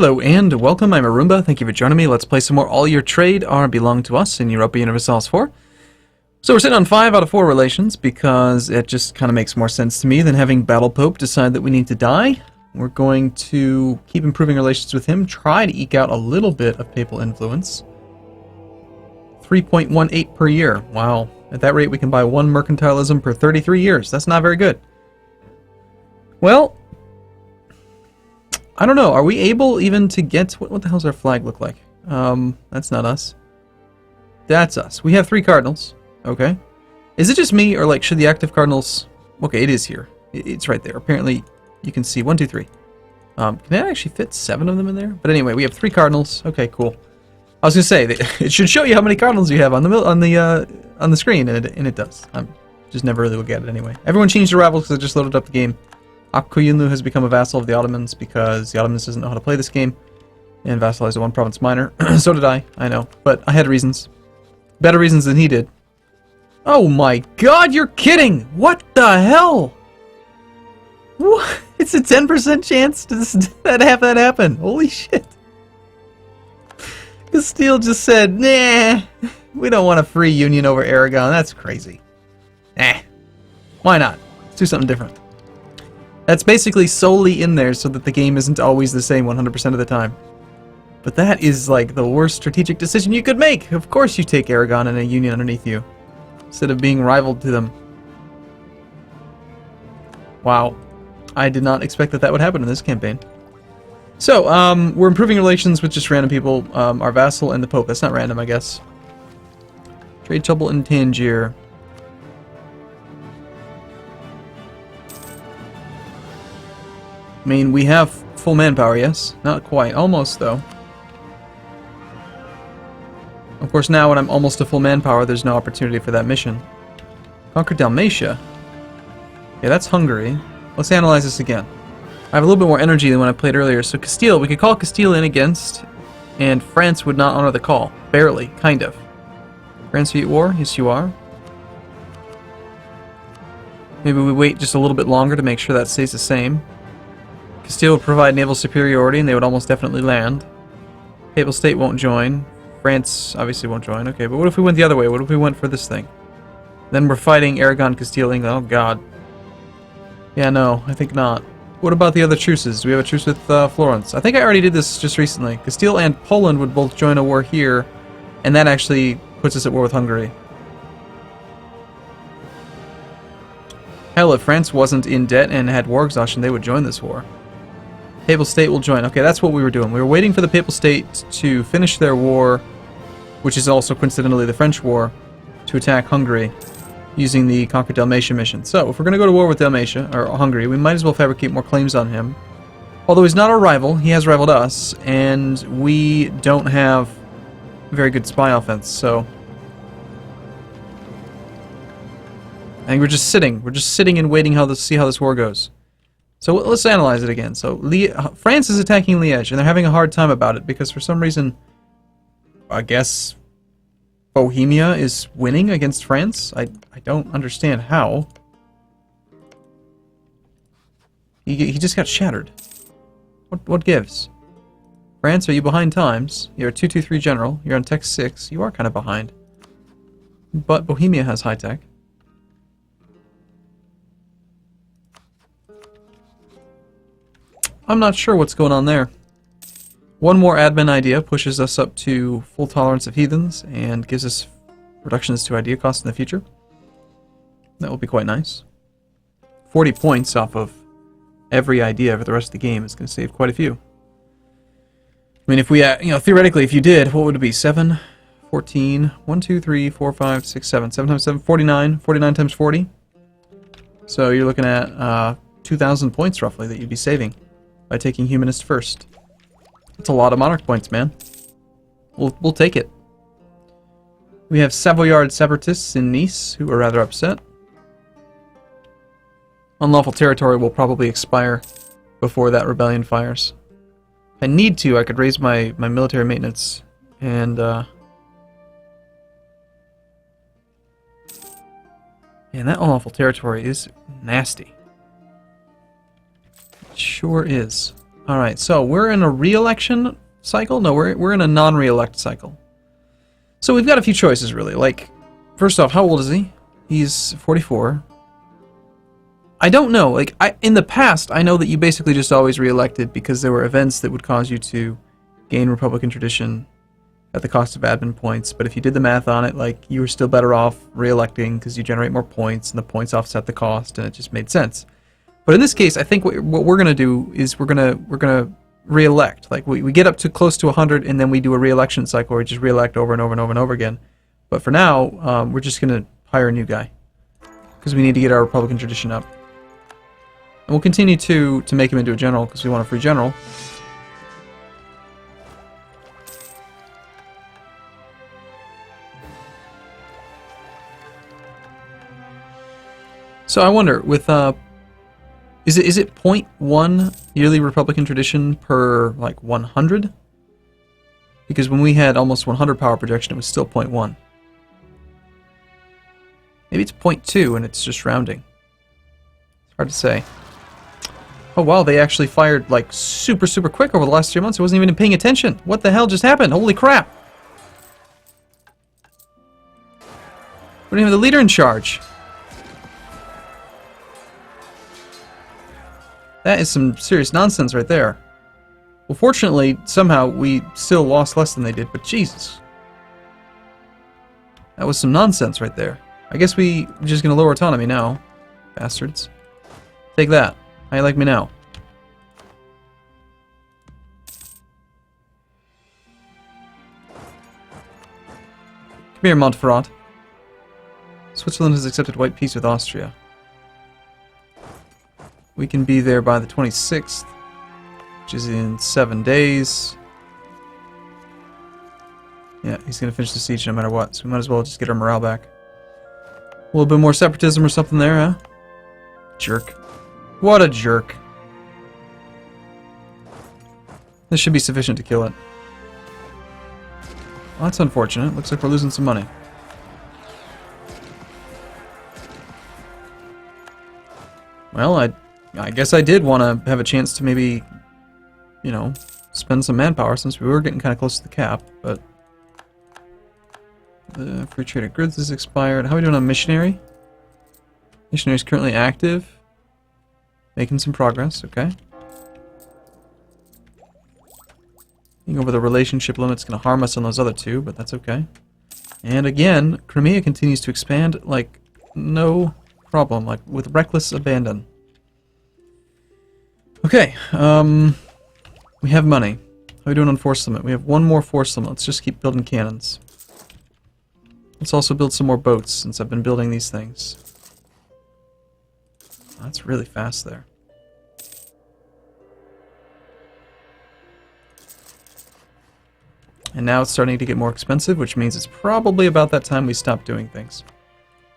Hello and welcome, I'm Arumba, thank you for joining me. Let's play some more All Your Trade are Belong to Us in Europa Universalis IV. So we're sitting on 5 out of 4 relations because it just kind of makes more sense to me than having Battle Pope decide that we need to die. We're going to keep improving relations with him, try to eke out a little bit of papal influence. 3.18 per year, wow. At that rate we can buy 1 mercantilism per 33 years, that's not very good. Well, I don't know, are we able even to get... What the hell does our flag look like? That's not us. That's us. We have 3 cardinals. Okay. Is it just me, or like, should the active cardinals... Okay, it is here. It's right there. Apparently, you can see 1, 2, 3. Can that actually fit 7 of them in there? But anyway, we have 3 cardinals. Okay, cool. I was gonna say, it should show you how many cardinals you have on the screen, and it does. I'm just never really look at it anyway. Everyone changed their rivals because I just loaded up the game. Akkuyunlu has become a vassal of the Ottomans because the Ottomans doesn't know how to play this game and vassalized a 1 province minor. So did I know. But I had reasons. Better reasons than he did. Oh my god, you're kidding! What the hell? What? It's a 10% chance to have that happen. Holy shit. Castile just said, nah, we don't want a free union over Aragon. That's crazy. Why not? Let's do something different. That's basically solely in there so that the game isn't always the same 100% of the time. But that is like the worst strategic decision you could make. Of course you take Aragon and a union underneath you, instead of being rivaled to them. Wow. I did not expect that would happen in this campaign. So, we're improving relations with just random people. Our vassal and the Pope. That's not random, I guess. Trade trouble in Tangier. I mean, we have full manpower, yes? Not quite. Almost, though. Of course, now when I'm almost to full manpower, there's no opportunity for that mission. Conquer Dalmatia. Yeah, that's Hungary. Let's analyze this again. I have a little bit more energy than when I played earlier. So Castile, we could call Castile in against, and France would not honor the call. Barely, kind of. France be at war? Yes, you are. Maybe we wait just a little bit longer to make sure that stays the same. Castile would provide naval superiority, and they would almost definitely land. Papal State won't join. France obviously won't join. Okay, but what if we went the other way? What if we went for this thing? Then we're fighting Aragon, Castile, England. Oh, God. Yeah, no, I think not. What about the other truces? Do we have a truce with Florence? I think I already did this just recently. Castile and Poland would both join a war here, and that actually puts us at war with Hungary. Hell, if France wasn't in debt and had war exhaustion, they would join this war. Papal State will join. Okay, that's what we were doing. We were waiting for the Papal State to finish their war, which is also coincidentally the French war, to attack Hungary using the Conquer Dalmatia mission. So, if we're going to go to war with Dalmatia, or Hungary, we might as well fabricate more claims on him. Although he's not our rival, he has rivaled us, and we don't have very good spy offense, so... I think we're just sitting. We're just sitting and waiting to see how this war goes. So let's analyze it again. So France is attacking Liège, and they're having a hard time about it because for some reason, I guess, Bohemia is winning against France. I don't understand how. He just got shattered. What gives? France, are you behind times? You're a 223 general. You're on tech 6. You are kind of behind. But Bohemia has high tech. I'm not sure what's going on there. One more admin idea pushes us up to full tolerance of heathens and gives us reductions to idea costs in the future. That will be quite nice. 40 points off of every idea for the rest of the game is going to save quite a few. I mean, if we, theoretically, if you did, what would it be? 7, 14, 1, 2, 3, 4, 5, 6, 7. 7 times 7, 49. 49 times 40. So you're looking at 2,000 points, roughly, that you'd be saving by taking Humanist first. That's a lot of monarch points, man. We'll take it. We have Savoyard separatists in Nice, who are rather upset. Unlawful territory will probably expire before that rebellion fires. If I need to, I could raise my military maintenance and man, that unlawful territory is nasty. It sure is. Alright, so we're in a re-election cycle? No, we're in a non-re-elect cycle. So we've got a few choices, really. Like, first off, how old is he? He's 44. I don't know. Like, in the past, I know that you basically just always re-elected because there were events that would cause you to gain Republican tradition at the cost of admin points. But if you did the math on it, like, you were still better off re-electing because you generate more points, and the points offset the cost, and it just made sense. But in this case, I think what we're gonna do is we're gonna re-elect. Like, we get up to close to 100, and then we do a re-election cycle where we just re-elect over and over and over and over again. But for now, we're just gonna hire a new guy because we need to get our Republican tradition up. And we'll continue to make him into a general because we want a free general. So I wonder, with is it 0.1 yearly Republican tradition per like 100? Because when we had almost 100 power projection, it was still 0.1. Maybe it's 0.2 and it's just rounding. It's hard to say. Oh wow, they actually fired like super quick over the last 3 months. I wasn't even paying attention. What the hell just happened? Holy crap! We don't have the leader in charge. That is some serious nonsense right there. Well, fortunately, somehow we still lost less than they did, but Jesus. That was some nonsense right there. I guess we're just gonna lower autonomy now. Bastards. Take that. How you like me now? Come here, Montferrat. Switzerland has accepted white peace with Austria. We can be there by the 26th, which is in 7 days. Yeah, he's going to finish the siege no matter what, so we might as well just get our morale back. A little bit more separatism or something there, huh? Jerk. What a jerk. This should be sufficient to kill it. Well, that's unfortunate. Looks like we're losing some money. Well, I guess I did want to have a chance to maybe, you know, spend some manpower since we were getting kind of close to the cap, but the free trade of goods is expired. How are we doing on missionary? Missionary is currently active. Making some progress, okay. Being over the relationship limit's going to harm us on those other two, but that's okay. And again, Crimea continues to expand like no problem, like with reckless abandon. Okay, we have money. How are we doing on force limit? We have one more force limit. Let's just keep building cannons. Let's also build some more boats, since I've been building these things. That's really fast there. And now it's starting to get more expensive, which means it's probably about that time we stop doing things.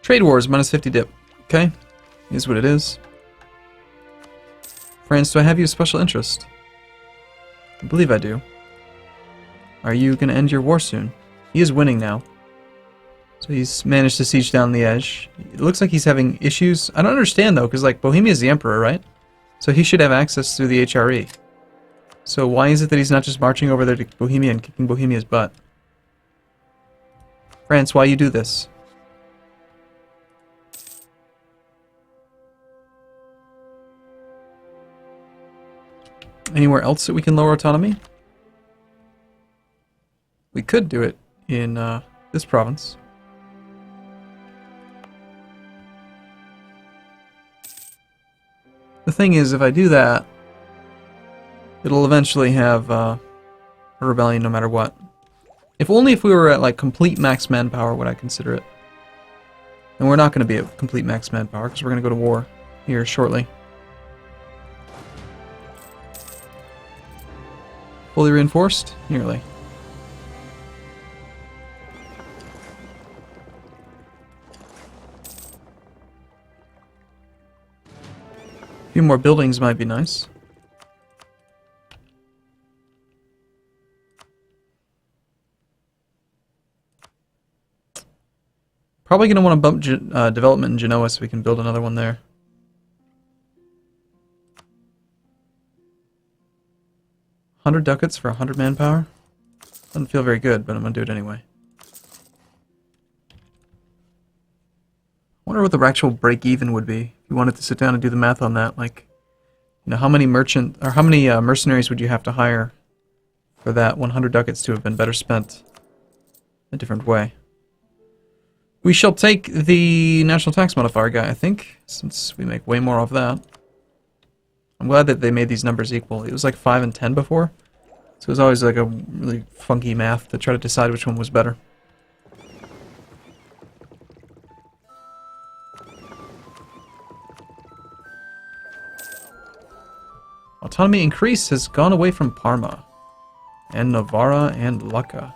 Trade wars, minus 50 dip. Okay, is what it is. France, do I have you a special interest? I believe I do. Are you going to end your war soon? He is winning now. So he's managed to siege down the edge. It looks like he's having issues. I don't understand though, because like Bohemia is the emperor, right? So he should have access through the HRE. So why is it that he's not just marching over there to Bohemia and kicking Bohemia's butt? France, why you do this? Anywhere else that we can lower autonomy? We could do it in this province. The thing is, if I do that, it'll eventually have a rebellion no matter what. If only if we were at like complete max manpower would I consider it. And we're not going to be at complete max manpower because we're going to go to war here shortly. Fully reinforced? Nearly. A few more buildings might be nice. Probably going to want to bump development in Genoa so we can build another one there. 100 ducats for 100 manpower? Doesn't feel very good, but I'm gonna do it anyway. I wonder what the actual break-even would be if you wanted to sit down and do the math on that. Like, you know, how many mercenaries would you have to hire for that 100 ducats to have been better spent a different way? We shall take the national tax modifier guy, I think, since we make way more of that. I'm glad that they made these numbers equal. It was like 5 and 10 before, so it was always like a really funky math to try to decide which one was better. Autonomy increase has gone away from Parma, and Novara and Lucca.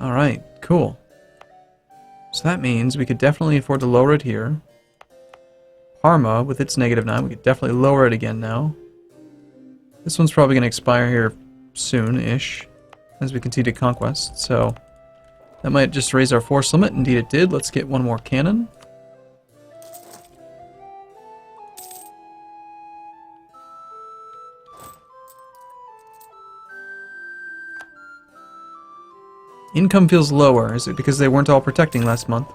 Alright, cool. So that means we could definitely afford to lower it here. Parma, with its -9, we could definitely lower it again now. This one's probably going to expire here soon-ish, as we continue to conquest, so that might just raise our force limit. Indeed it did. Let's get one more cannon. Income feels lower. Is it because they weren't all protecting last month?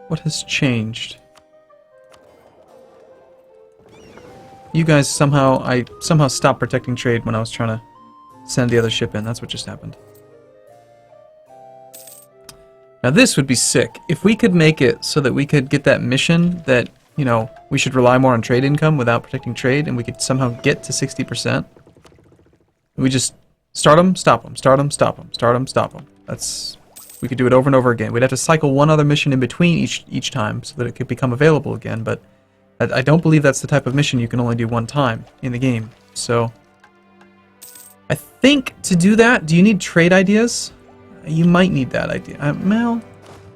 What has changed? You guys I somehow stopped protecting trade when I was trying to send the other ship in. That's what just happened. Now this would be sick. If we could make it so that we could get that mission that, you know, we should rely more on trade income without protecting trade, and we could somehow get to 60%. We just start them, stop them, start them, stop them, start them, stop them. We could do it over and over again. We'd have to cycle one other mission in between each time so that it could become available again, but I don't believe that's the type of mission you can only do one time in the game. So I think to do that, do you need trade ideas? You might need that idea. Well,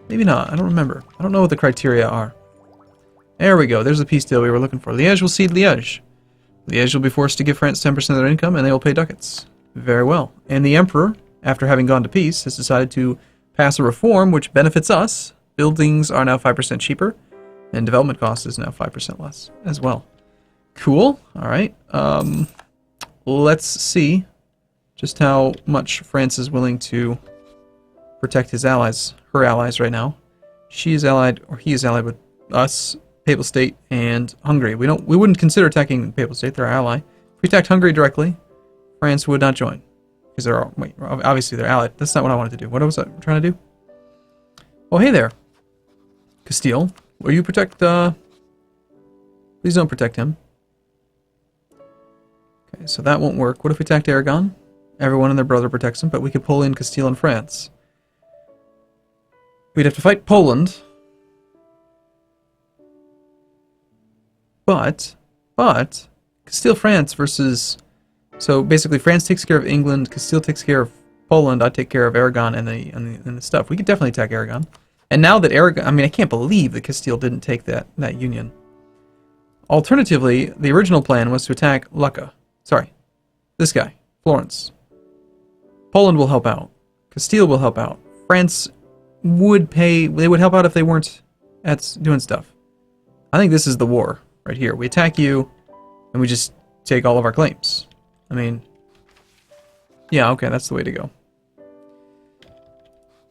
maybe not. I don't remember. I don't know what the criteria are. There we go. There's the peace deal we were looking for. Liège will cede Liège. Liège will be forced to give France 10% of their income, and they will pay ducats. Very well. And the Emperor, after having gone to peace, has decided to pass a reform which benefits us. Buildings are now 5% cheaper, and development cost is now 5% less as well. Cool. All right. Let's see just how much France is willing to protect his allies, her allies right now. She is allied, or he is allied with us, Papal State, and Hungary. We wouldn't consider attacking the Papal State. They're our ally. If we attacked Hungary directly, France would not join. Because obviously they're allied. That's not what I wanted to do. What was I trying to do? Oh, hey there. Castile. Will you protect, please don't protect him. Okay, so that won't work. What if we attacked Aragon? Everyone and their brother protects him, but we could pull in Castile and France. We'd have to fight Poland. But Castile, France versus... So basically France takes care of England, Castile takes care of Poland, I take care of Aragon and the stuff. We could definitely attack Aragon. And now that Aragon... I mean, I can't believe that Castile didn't take that union. Alternatively, the original plan was to attack Lucca. Sorry. This guy. Florence. Poland will help out. Castile will help out. France would pay... They would help out if they weren't doing stuff. I think this is the war right here. We attack you, and we just take all of our claims. I mean... Yeah, okay, that's the way to go.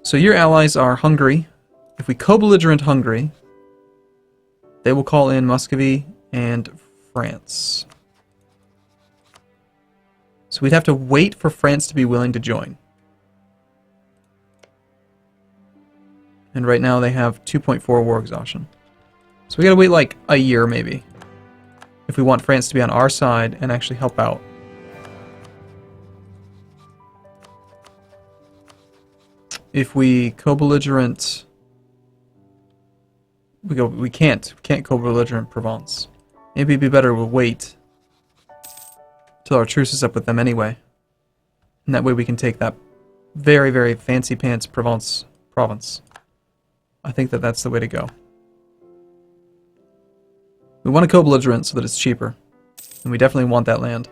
So your allies are Hungary. If we co-belligerent Hungary, they will call in Muscovy and France. So we'd have to wait for France to be willing to join. And right now they have 2.4 war exhaustion. So we gotta wait like a year maybe, if we want France to be on our side and actually help out. If we co-belligerent... We can't co-belligerent Provence. Maybe it'd be better we'll wait till our truce is up with them anyway. And that way we can take that very, very fancy pants Provence province. I think that that's the way to go. We want a co-belligerent so that it's cheaper. And we definitely want that land.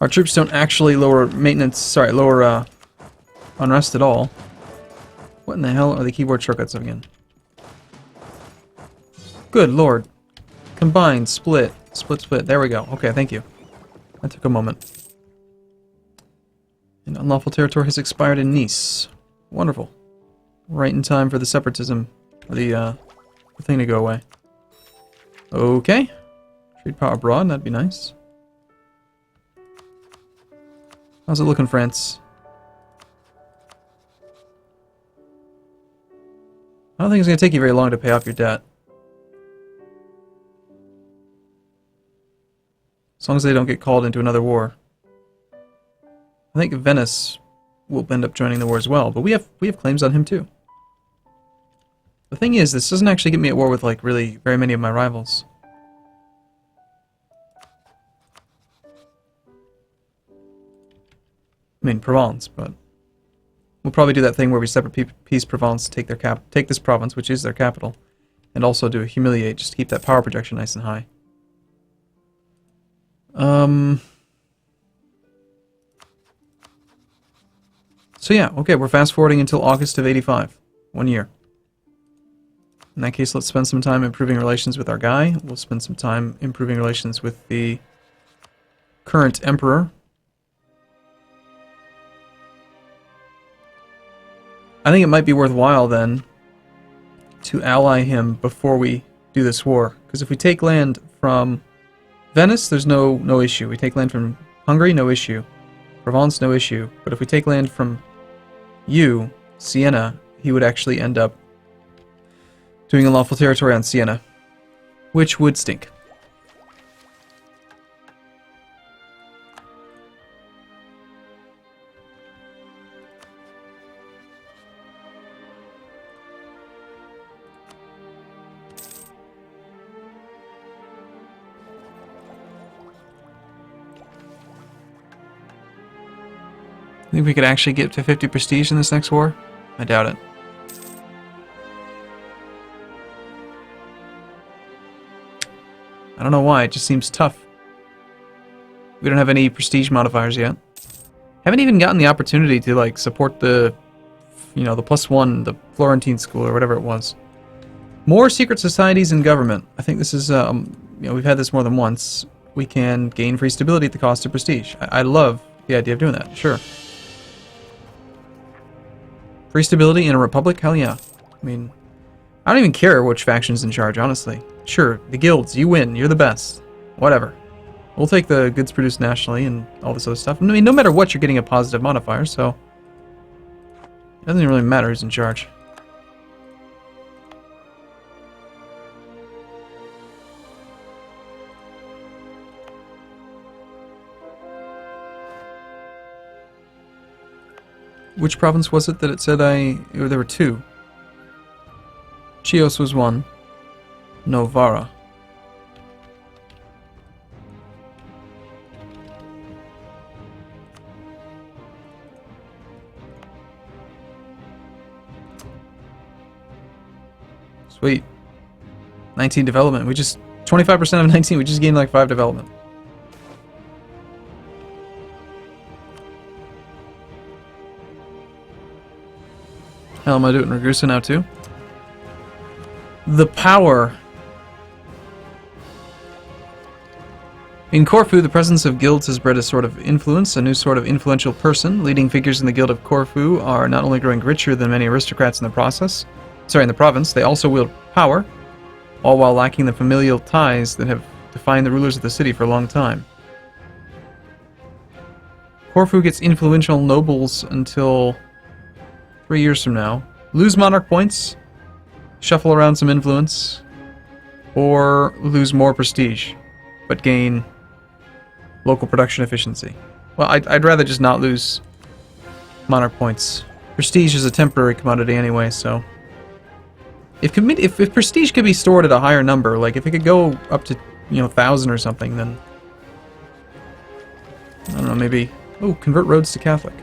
Our troops don't actually lower maintenance, sorry, lower unrest at all. What in the hell are the keyboard shortcuts again? Good lord. Combine, split, split. There we go. Okay, thank you. That took a moment. And unlawful territory has expired in Nice. Wonderful. Right in time for the separatism, or the thing to go away. Okay. Trade power abroad, that'd be nice. How's it looking, France? I don't think it's going to take you very long to pay off your debt. As long as they don't get called into another war. I think Venice will end up joining the war as well, but we have claims on him too. The thing is, this doesn't actually get me at war with like really very many of my rivals. I mean Provence, but we'll probably do that thing where we separate piece Provence, take this province, which is their capital, and also do a humiliate, just to keep that power projection nice and high. So yeah, okay, we're fast forwarding until August of 85. 1 year. In that case, let's spend some time improving relations with our guy. We'll spend some time improving relations with the current emperor. I think it might be worthwhile then to ally him before we do this war. Because if we take land from Venice, there's no issue. We take land from Hungary, no issue. Provence, no issue. But if we take land from Siena, he would actually end up doing unlawful territory on Siena, which would stink. Think we could actually get to 50 prestige in this next war? I doubt it. I don't know why, it just seems tough. We don't have any prestige modifiers yet. Haven't even gotten the opportunity to like support the, the +1, the Florentine school or whatever it was. More secret societies in government. I think this is, we've had this more than once. We can gain free stability at the cost of prestige. I love the idea of doing that, sure. Free stability in a republic? Hell yeah. I mean, I don't even care which faction's in charge, honestly. Sure, the guilds, you win, you're the best. Whatever. We'll take the goods produced nationally and all this other stuff. I mean, no matter what, you're getting a positive modifier, so it doesn't really matter who's in charge. Which province was it that it said there were two? Chios was one. Novara. Sweet. 19 development. We just 25% of 19. We just gained like 5 development. Hell, am I doing Ragusa now too? The power. In Corfu, the presence of guilds has bred a sort of influence, a new sort of influential person. Leading figures in the Guild of Corfu are not only growing richer than many aristocrats in the province, they also wield power, all while lacking the familial ties that have defined the rulers of the city for a long time. Corfu gets influential nobles until 3 years from now. Lose monarch points, shuffle around some influence, or lose more prestige, but gain local production efficiency. Well, I'd rather just not lose monarch points. Prestige is a temporary commodity anyway, so if prestige could be stored at a higher number, like if it could go up to 1,000 or something, then I don't know, maybe convert Rhodes to Catholic.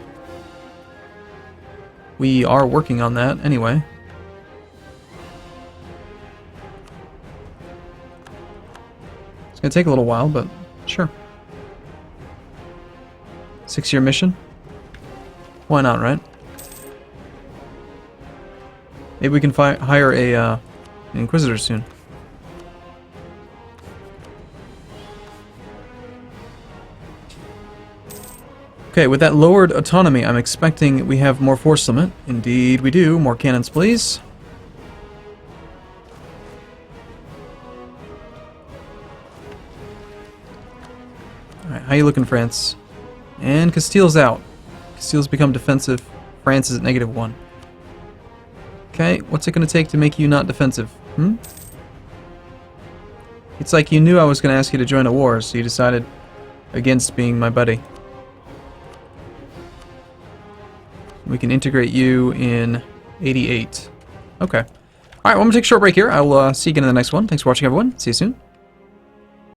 We are working on that anyway. It's gonna take a little while, but sure. 6-year mission? Why not, right? Maybe we can hire an Inquisitor soon. Okay, with that lowered autonomy, I'm expecting we have more force limit. Indeed we do. More cannons, please. Alright, how you looking, France? And Castile's out. Castile's become defensive. France is at -1. Okay, what's it going to take to make you not defensive? It's like you knew I was going to ask you to join a war, so you decided against being my buddy. We can integrate you in 88. Okay. Alright, well, I'm going to take a short break here. I'll see you again in the next one. Thanks for watching, everyone. See you soon.